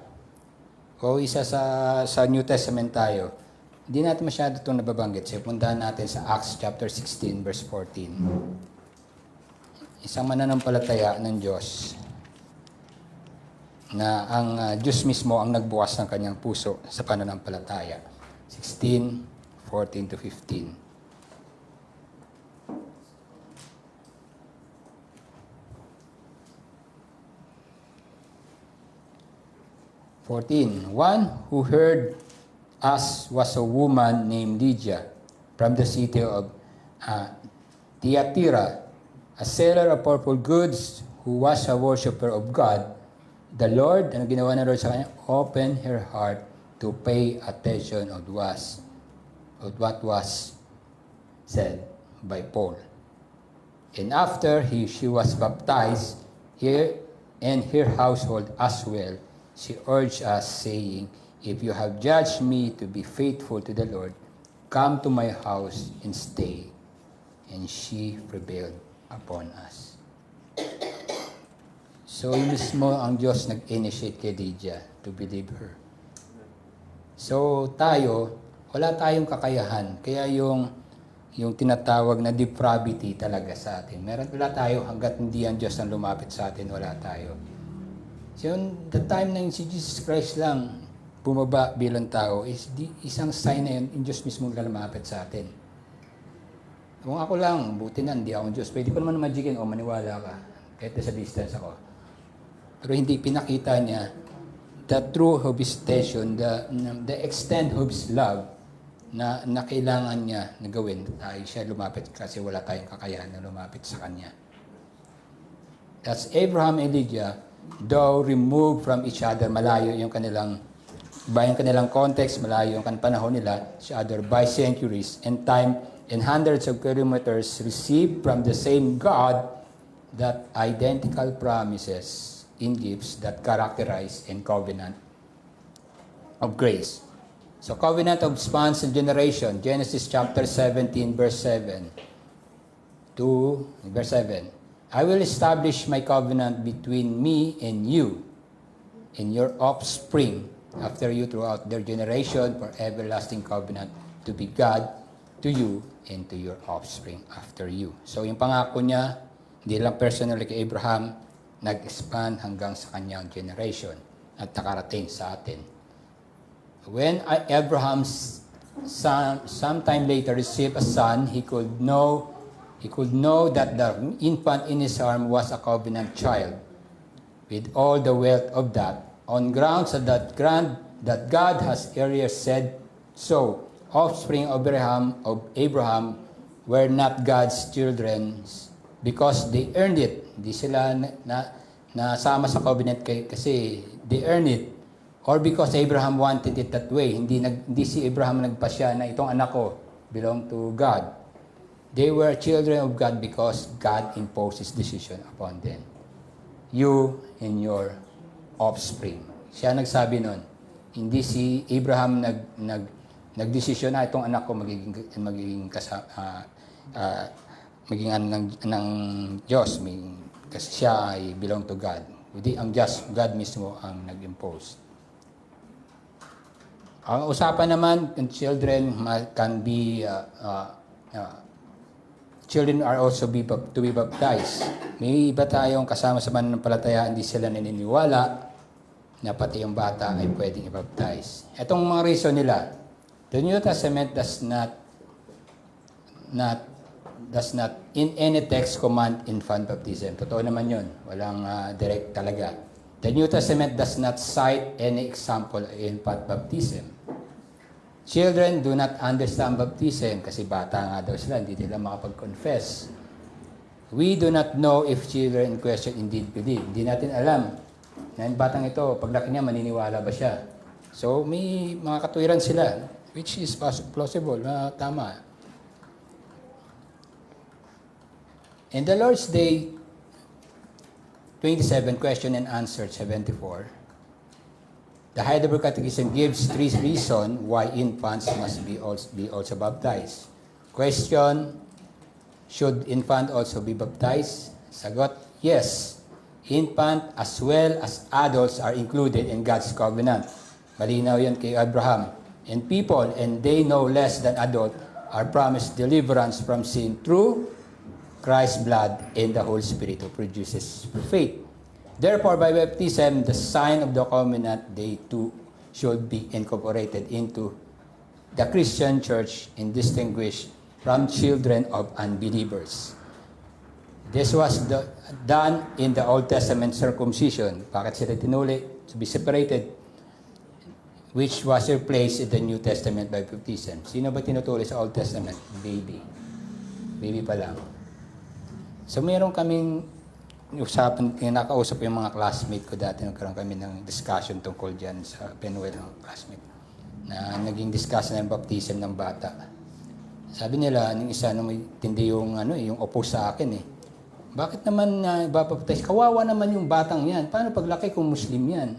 o isa sa New Testament tayo, hindi natin masyado itong nababanggit. So puntahan natin sa Acts chapter 16 verse 14. Isang mananampalataya ng Diyos na ang Diyos mismo ang nagbukas ng kanyang puso sa pananampalataya. 16, 14 to 15. 14. One who heard us was a woman named Lydia from the city of Thyatira, a seller of purple goods who was a worshiper of God. The Lord, ang ginawa ng Lord sa kanya, opened her heart to pay attention of what was said by Paul. And after she was baptized, here and her household as well, she urged us, saying, if you have judged me to be faithful to the Lord, come to my house and stay. And she prevailed upon us. So, mismo ang Diyos nag-initiate kay Lydia to believe her. So, tayo, wala tayong kakayahan. Kaya yung tinatawag na depravity talaga sa atin. Wala tayo hanggat hindi ang Diyos ang lumapit sa atin, wala tayo. So, the time na si Jesus Christ lang bumaba bilang tao, isang sign na yun, yung Diyos mismo lumapit sa atin. Kung ako lang, buti na, hindi ako Diyos. Pwede ko naman magikin o maniwala ka, kahit sa distance ako. Pero hindi pinakita niya the true of His passion, the extent of His love na kailangan niya na gawin. Siya lumapit kasi wala tayong kakayahan na lumapit sa Kanya. That's Abraham and Lydia, though removed from each other, malayo yung kanilang context, malayo yung panahon nila, each other by centuries and time and hundreds of kilometers, received from the same God that identical promises in gifts that characterize in covenant of grace. So, covenant of sons and generation, Genesis chapter 17, verse 7 to verse 7. I will establish my covenant between me and you, and your offspring after you throughout their generation for everlasting covenant to be God to you and to your offspring after you. So, yung pangako niya, hindi lang personally kay Abraham, nag-expand hanggang sa kanyang generation at nakarating sa atin. When Abraham sometime later received a son, he could know that the infant in his arm was a covenant child. with all the wealth of that, on grounds that God has earlier said so. Offspring of Abraham were not God's children because they earned it. Hindi sila nasama sa covenant kasi they earned it. Or because Abraham wanted it that way. Hindi si Abraham nagpasya na itong anak ko belong to God. They were children of God because God imposed His decision upon them. You and your offspring. Siya nagsabi nun. Hindi si Abraham nagdesisyon na itong anak ko magiging anak ng Diyos. Kasi siya ay belong to God. Hindi ang God mismo ang nag-impose. Ang usapan naman, children can be children are also to be baptized. May iba tayong kasama sa mananampalataya, hindi sila naniniwala na pati yung bata ay pwedeng i-baptize. Itong mga reason nila, the New Testament does not in any text command infant baptism. Totoo naman yun. Walang direct talaga. The New Testament does not cite any example of infant baptism. Children do not understand baptism kasi bata nga daw sila, hindi nila makapag-confess. We do not know if children in question indeed believe. Hindi natin alam na yung batang ito, paglaki niya, maniniwala ba siya? So, may mga katuwiran sila, which is plausible, tama. In the Lord's Day 27, question and answer 74, the Heidelberg Catechism gives 3 reasons why infants must be also baptized. Question, should infant also be baptized? Sagot, yes. Infant as well as adults are included in God's covenant. Malinaw yan kay Abraham. And people, and they no less than adult, are promised deliverance from sin through Christ's blood and the Holy Spirit who produces faith. Therefore, by baptism, the sign of the covenant, they too should be incorporated into the Christian church and distinguished from children of unbelievers. This was done in the Old Testament circumcision. Bakit sila tinuli? To be separated, which was replaced in the New Testament by baptism. Sino ba tinutuli sa Old Testament? Baby. Baby pa lang. So, meron kaming nakausap yung mga classmate ko dati, nagkaroon kami ng discussion tungkol dyan sa Penuel ng classmate, na naging discussion ng baptism ng bata. Sabi nila, yung isa na may tindi yung oppose sa akin bakit naman babaptize? Kawawa naman yung batang yan. Paano paglaki kung Muslim yan?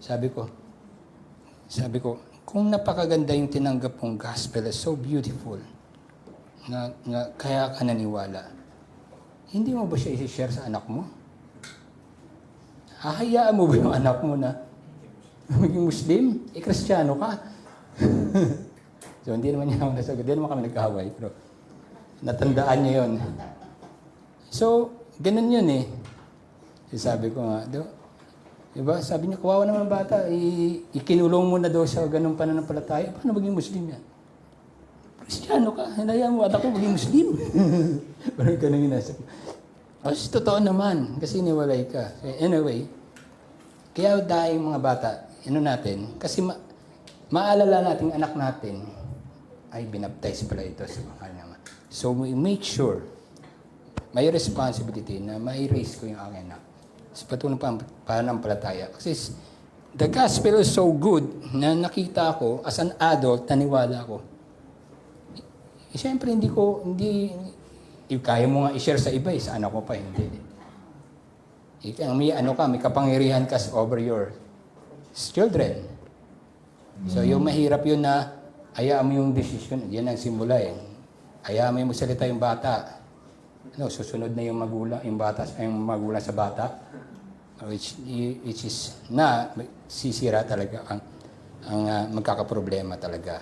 Sabi ko, kung napakaganda yung tinanggap kong gospel, is so beautiful, na kaya ka naniwala, hindi mo ba siya i-share sa anak mo? Hahayaan mo ba yung anak mo na maging Muslim? Kristiyano ka. So, hindi naman niya ako nasagot. Hindi naman kami nagkahaway. Pero natandaan niya yun. So, ganun yun Sabi ko nga, diba? Sabi niya, kawawa naman bata. Ikinulong mo na daw sa ganung pananampalataya. Paano maging Muslim yan? Kristiyano ka, hinayaan mo at ako maging Muslim. Parang ganun yung nasa ko. Kasi totoo naman, kasi niwalay ka. Anyway, kaya dahil mga bata, natin, kasi maalala natin anak natin, ay binaptize pala ito sa mga naman. So we make sure, may responsibility na mai-raise ko yung aking anak. Sa patuloy pananampalataya. Kasi the gospel is so good na nakita ko, as an adult, naniwala ko. Siyempre, hindi kaya mo nga i-share sa iba, sa anak ko pa, hindi. May kapangyarihan ka over your children. So, yung mahirap yun na, hayaan mo yung decision, yan ang simula Hayaan mo yung magsalita yung bata. Susunod na yung magulang sa bata, which is sisira talaga ang magkakaproblema talaga.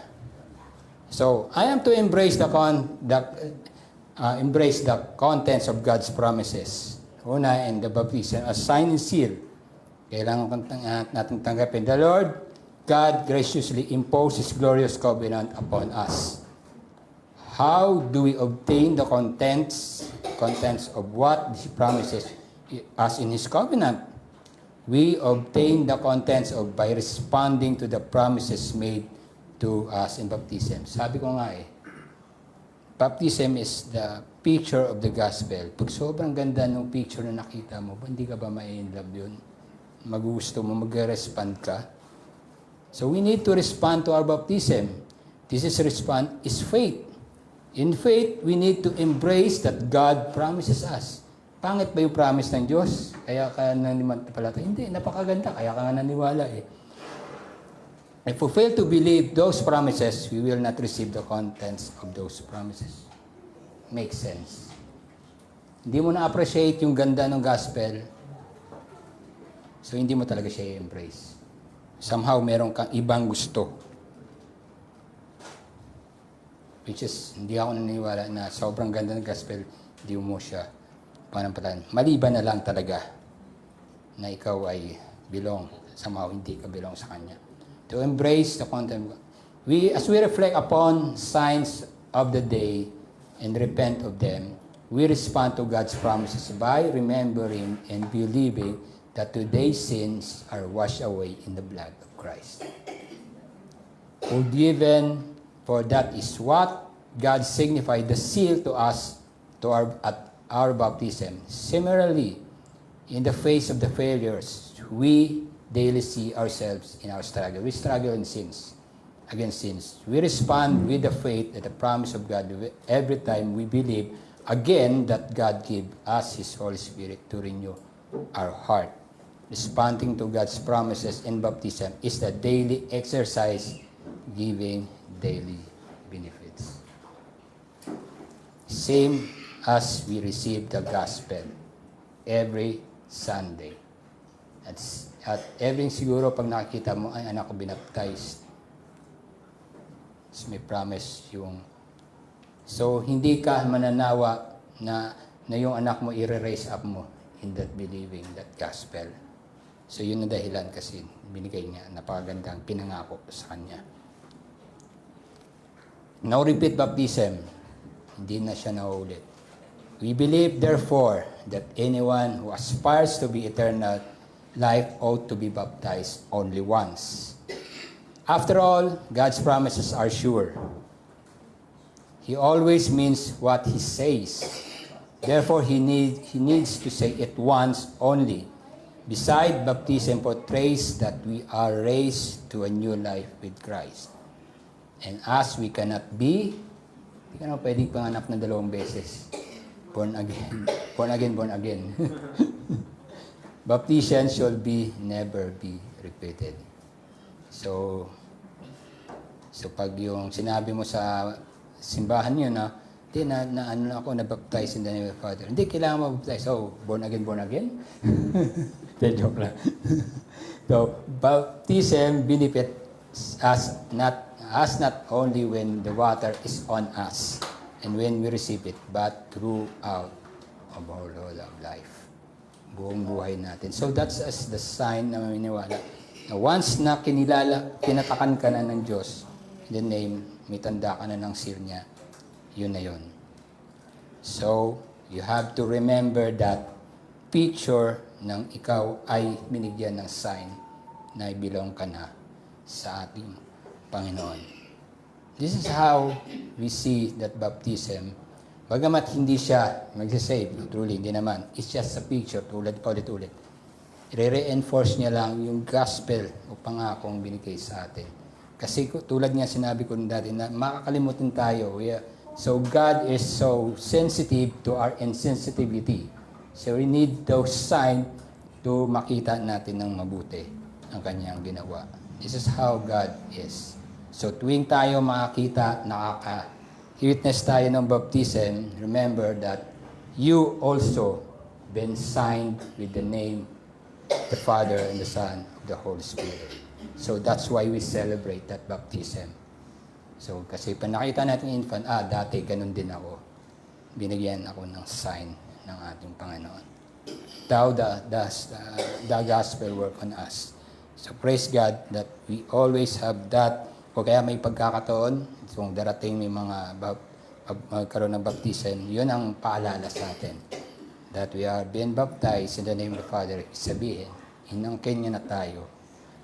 So, I am to embrace the contents of God's promises. Una, and the baptism, a sign and seal. Kailangan natin tanggapin. The Lord God graciously imposed His glorious covenant upon us. How do we obtain the contents of what He promises us in His covenant? we obtain the contents of by responding to the promises made to us in baptism. Sabi ko nga baptism is the picture of the gospel. Pag sobrang ganda ng picture na nakita mo, hindi ka ba ma-in-love yun? Magugusto mo, mag-respond ka? So we need to respond to our baptism. This is faith. In faith, we need to embrace that God promises us. Pangit ba yung promise ng Diyos? Kaya ka naniniwala? Hindi, napakaganda. Kaya ka nga naniwala If we fail to believe those promises, we will not receive the contents of those promises. Makes sense. Hindi mo na-appreciate yung ganda ng gospel, so hindi mo talaga siya i-embrace. Somehow, meron kang ibang gusto. Which is, hindi ako naniniwala na sobrang ganda ng gospel, hindi mo siya panampalaan. Maliban na lang talaga na ikaw ay belong. Somehow, hindi ka belong sa Kanya. To embrace the content. As we reflect upon signs of the day and repent of them, we respond to God's promises by remembering and believing that today's sins are washed away in the blood of Christ. Forgiven, for that is what God signified the seal to us at our baptism. Similarly, in the face of the failures, we daily see ourselves in our struggle. We struggle in sins, against sins. We respond with the faith that the promise of God every time we believe again that God give us His Holy Spirit to renew our heart. Responding to God's promises in baptism is the daily exercise giving daily benefits. Same as we receive the gospel every Sunday. At every siguro pag nakikita mo, ay anak ko binaptized. So may promise yung... So hindi ka mananawa na yung anak mo i-raise up mo in that believing, that gospel. So yun ang dahilan kasi binigay niya, napakagandang pinangako sa kanya. Now repeat baptism. Hindi na siya naulit. We believe therefore that anyone who aspires to be eternal life ought to be baptized only once. After all, God's promises are sure. He always means what He says. Therefore, He needs to say it once only. Besides, baptism portrays that we are raised to a new life with Christ. And as we cannot be, hindi ka na pwedeng panganak na 2 beses. Born again. Born again, born again. Baptism should never be repeated. So pag yung sinabi mo sa simbahan yun hindi na ako na-baptize in the name of the Father. Hindi, kailangan ma-baptize. So, born again? Joke lang. So, baptism benefits us not only when the water is on us and when we receive it, but throughout of our whole of life. Buong buhay natin. So that's as the sign na maniniwala. Na once na kinatakan ka na ng Diyos, in the name, may tanda ka na ng seal niya, yun na yun. So, you have to remember that picture ng ikaw ay binigyan ng sign na belong ka na sa ating Panginoon. This is how we see that baptism. Bagamat hindi siya magsasave, truly, hindi naman. It's just a picture, ulit-ulit. I-reinforce niya lang yung gospel o pangakong binigay sa atin. Kasi tulad niya sinabi ko dati na makakalimutan tayo. So God is so sensitive to our insensitivity. So we need those signs to makita natin ng mabuti ang kanyang ginawa. This is how God is. So tuwing tayo makakita, witness tayo ng baptism, remember that you also been signed with the name, the Father and the Son, the Holy Spirit. So that's why we celebrate that baptism. So kasi pag nakita natin infant, dati ganun din ako. Binigyan ako ng sign ng ating Panginoon. Thou the gospel work on us. So praise God that we always have that. O kaya may pagkakataon, kung darating may mga magkaroon ng baptism, yun ang paalala sa atin. That we are being baptized in the name of the Father. Sabihin, Hinangkin niya na tayo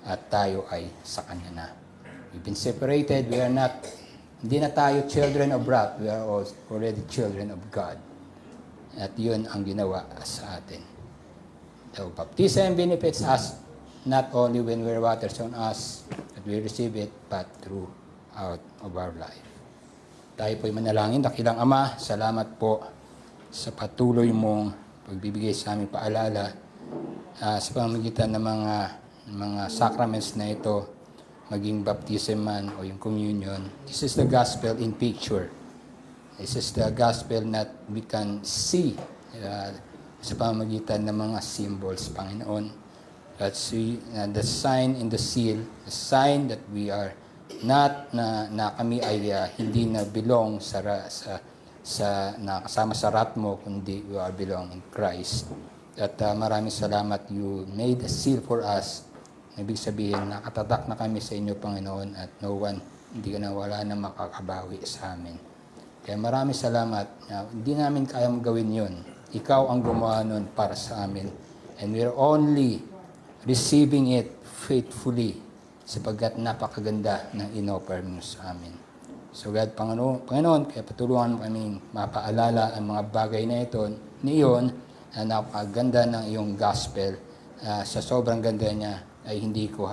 at tayo ay sa Kanya na. We've been separated. We are not, hindi na tayo children of wrath. We are already children of God. At yun ang ginawa sa atin. The baptism benefits us not only when we're waters on us, that we receive it, but throughout of our life. Tayo po'y manalangin. Dakilang Ama, salamat po sa patuloy mong pagbibigay sa aming paalala sa pamamagitan ng mga sacraments na ito, maging baptism man o yung communion. This is the gospel in picture. This is the gospel that we can see sa pamamagitan ng mga symbols, Panginoon. That's the sign in the seal, the sign that we are not na kami ay hindi na belong na kasama sa rat mo, kundi we are belong in Christ. At maraming salamat, you made a seal for us. Ibig sabihin, nakatatak na kami sa inyo, Panginoon, at no one, hindi ka na wala na makakabawi sa amin. Kaya maraming salamat. Hindi namin kayang gawin yun. Ikaw ang gumawa nun para sa amin. And we're only receiving it faithfully sapagkat napakaganda ng inoffer mo sa amin. So God, Panginoon, kaya patulungan mo kaming mapaalala ang mga bagay na ito, niyon, na napakaganda ng iyong gospel. Sa sobrang ganda niya ay hindi ko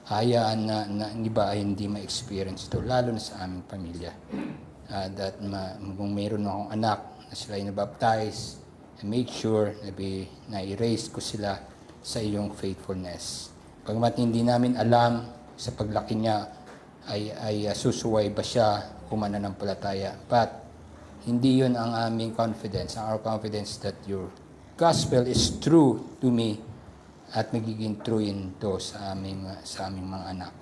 hayaan na iba ay hindi ma-experience ito, lalo na sa aming pamilya. That kung mayroon akong anak na sila ay nabaptize, make sure na i-raise ko sila sa iyong faithfulness. Pagmat hindi namin alam sa paglaki niya ay susuway ba siya kung mananampalataya. But hindi yun ang aming confidence. Our confidence that your gospel is true to me at magiging true yun to sa aming mga anak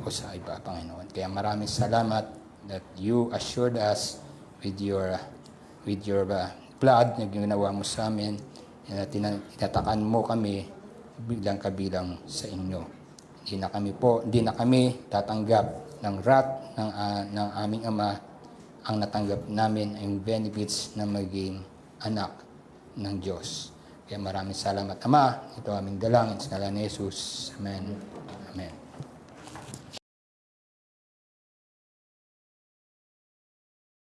o sa iba, Panginoon. Kaya maraming salamat that you assured us with your blood na ginawa mo sa amin, na tinatakan mo kami bilang kabilang sa inyo. Hindi na kami tatanggap ng wrath ng aming Ama. Ang natanggap namin ay benefits na maging anak ng Diyos. Kaya maraming salamat, Ama. Ito aming dalangin sa ngalan ni Jesus. Amen. Amen.